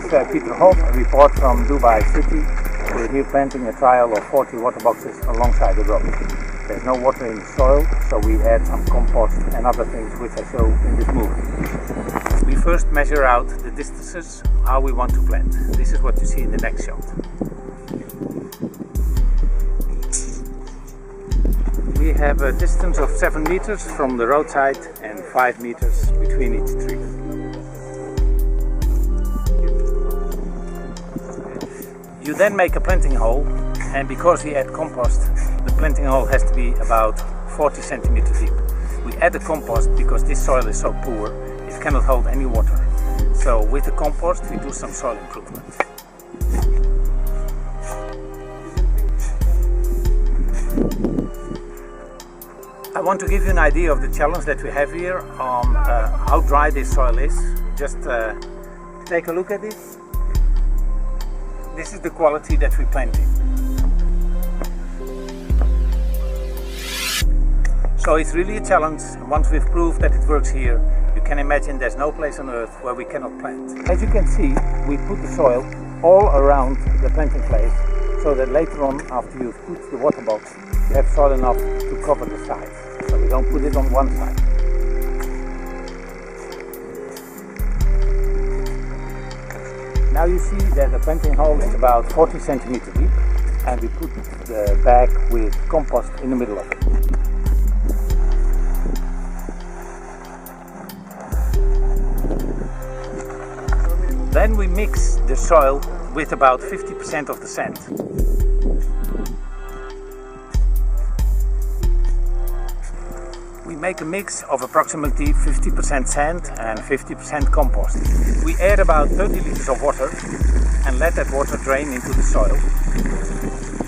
Peter Hoff, a report from Dubai City. We're here planting a trial of 40 water boxes alongside the road. There's no water in the soil, so we add some compost and other things which I show in this movie. We first measure out the distances, how we want to plant. This is what you see in the next shot. We have a distance of 7 meters from the roadside and 5 meters between each tree. You then make a planting hole, and because we add compost, the planting hole has to be about 40 centimeters deep. We add the compost because this soil is so poor, it cannot hold any water. So with the compost we do some soil improvement. I want to give you an idea of the challenge that we have here on how dry this soil is. Just take a look at this. This is the quality that we planted. So it's really a challenge, and once we've proved that it works here, you can imagine there's no place on earth where we cannot plant. As you can see, we put the soil all around the planting place, so that later on, after you've put the water box, you have soil enough to cover the sides. So we don't put it on one side. Now you see that the planting hole is about 40 centimeters deep, and we put the bag with compost in the middle of it. Then we mix the soil with about 50% of the sand. We make a mix of approximately 50% sand and 50% compost. We add about 30 liters of water and let that water drain into the soil,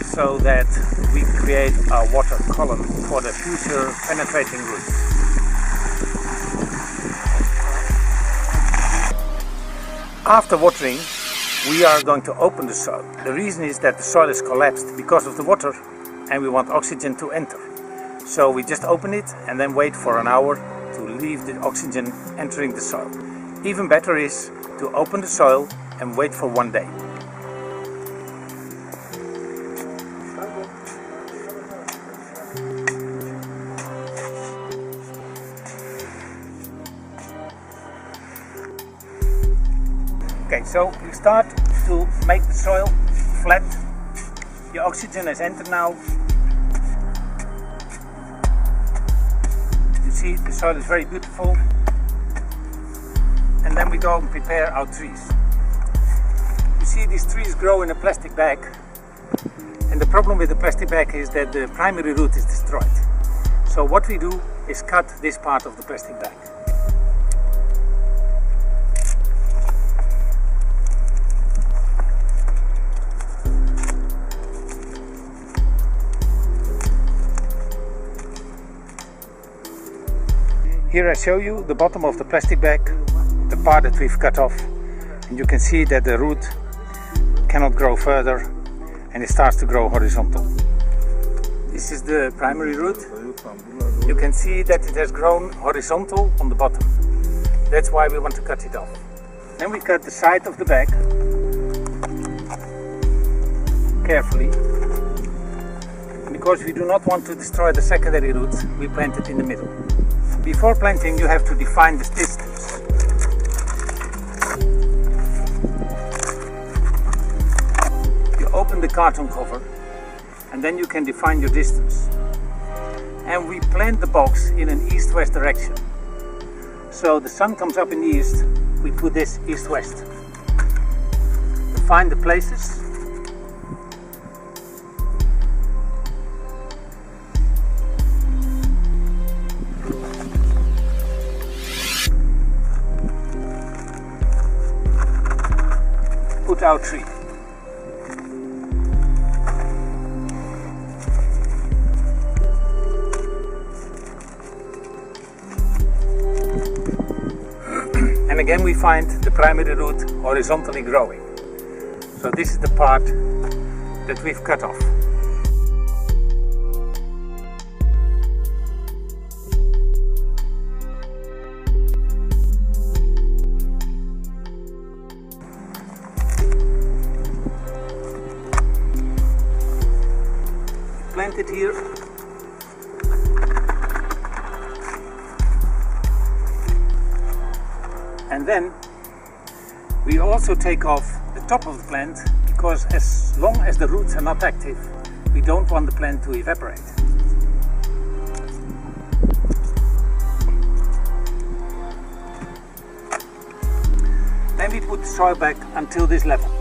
so that we create a water column for the future penetrating roots. After watering, we are going to open the soil. The reason is that the soil is collapsed because of the water, and we want oxygen to enter. So we just open it and then wait for an hour to leave the oxygen entering the soil. Even better is to open the soil and wait for 1 day. Okay, so we start to make the soil flat. The oxygen has entered now. See, the soil is very beautiful, and then we go and prepare our trees. You see, these trees grow in a plastic bag, and the problem with the plastic bag is that the primary root is destroyed. So what we do is cut this part of the plastic bag. Here I show you the bottom of the plastic bag, the part that we've cut off, and you can see that the root cannot grow further and it starts to grow horizontal. This is the primary root. You can see that it has grown horizontal on the bottom. That's why we want to cut it off. Then we cut the side of the bag carefully. Because we do not want to destroy the secondary roots, we plant it in the middle. Before planting, you have to define the distance. You open the carton cover, and then you can define your distance. And we plant the box in an east-west direction. So the sun comes up in the east, we put this east-west. Define the places. Put our tree. And again we find the primary root horizontally growing. So this is the part that we've cut off. planted here. And then we also take off the top of the plant, because as long as the roots are not active, we don't want the plant to evaporate. Then we put the soil back until this level.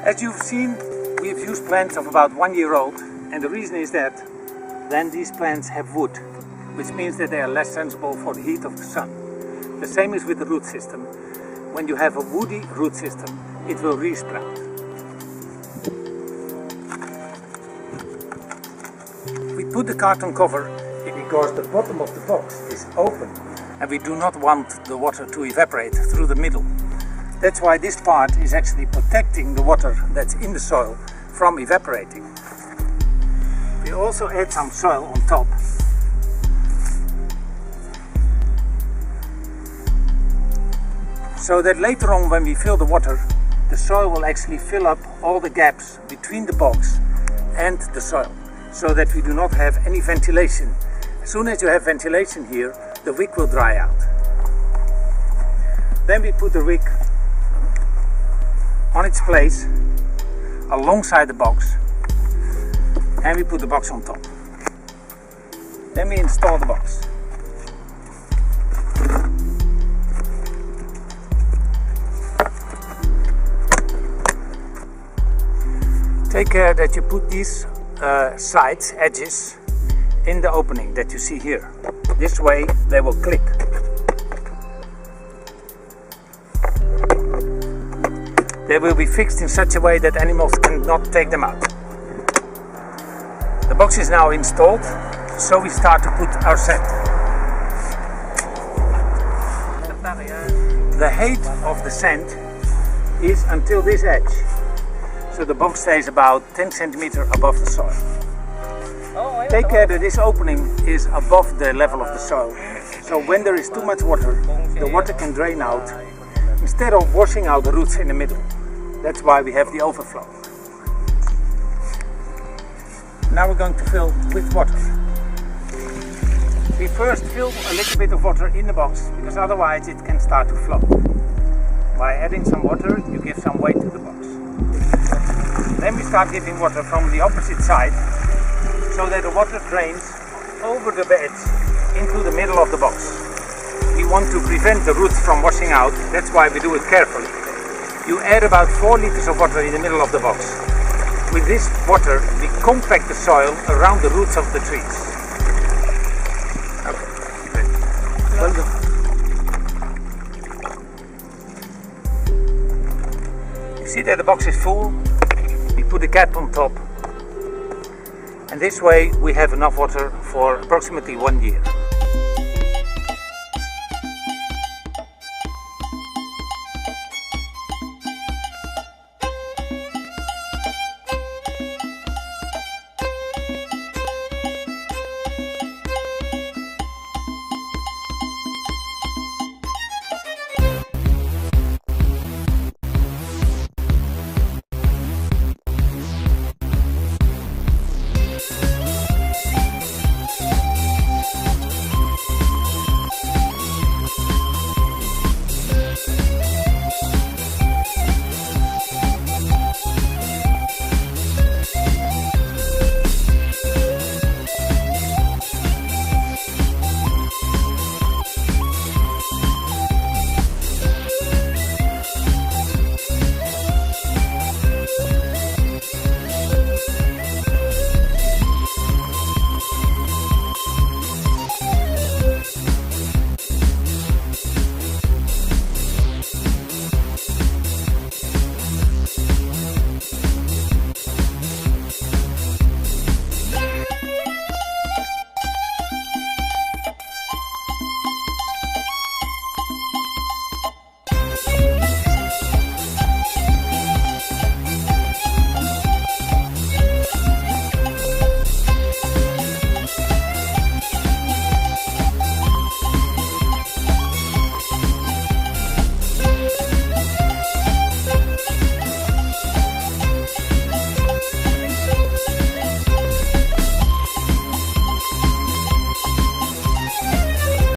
As you've seen, we've used plants of about 1 year old, and the reason is that then these plants have wood, which means that they are less sensible for the heat of the sun. The same is with the root system. When you have a woody root system, it will re-sprout. We put the carton cover because the bottom of the box is open and we do not want the water to evaporate through the middle. That's why this part is actually protecting the water that's in the soil from evaporating. We also add some soil on top. So that later on, when we fill the water, the soil will actually fill up all the gaps between the box and the soil, so that we do not have any ventilation. As soon as you have ventilation here, the wick will dry out. Then we put the wick on its place alongside the box, and we put the box on top. Then we install the box. Take care that you put these sides, edges, in the opening that you see here. This way they will click. They will be fixed in such a way that animals cannot take them out. The box is now installed, so we start to put our set. The height of the sand is until this edge, so the box stays about 10 centimeters above the soil. Take care that this opening is above the level of the soil, so when there is too much water, the water can drain out instead of washing out the roots in the middle. That's why we have the overflow. Now we're going to fill with water. We first fill a little bit of water in the box, because otherwise it can start to flow. By adding some water, you give some weight to the box. Then we start giving water from the opposite side, so that the water drains over the beds into the middle of the box. We want to prevent the roots from washing out, that's why we do it carefully. You add about 4 liters of water in the middle of the box. With this water, we compact the soil around the roots of the trees. Okay. You see that the box is full. We put a cap on top. And this way we have enough water for approximately 1 year.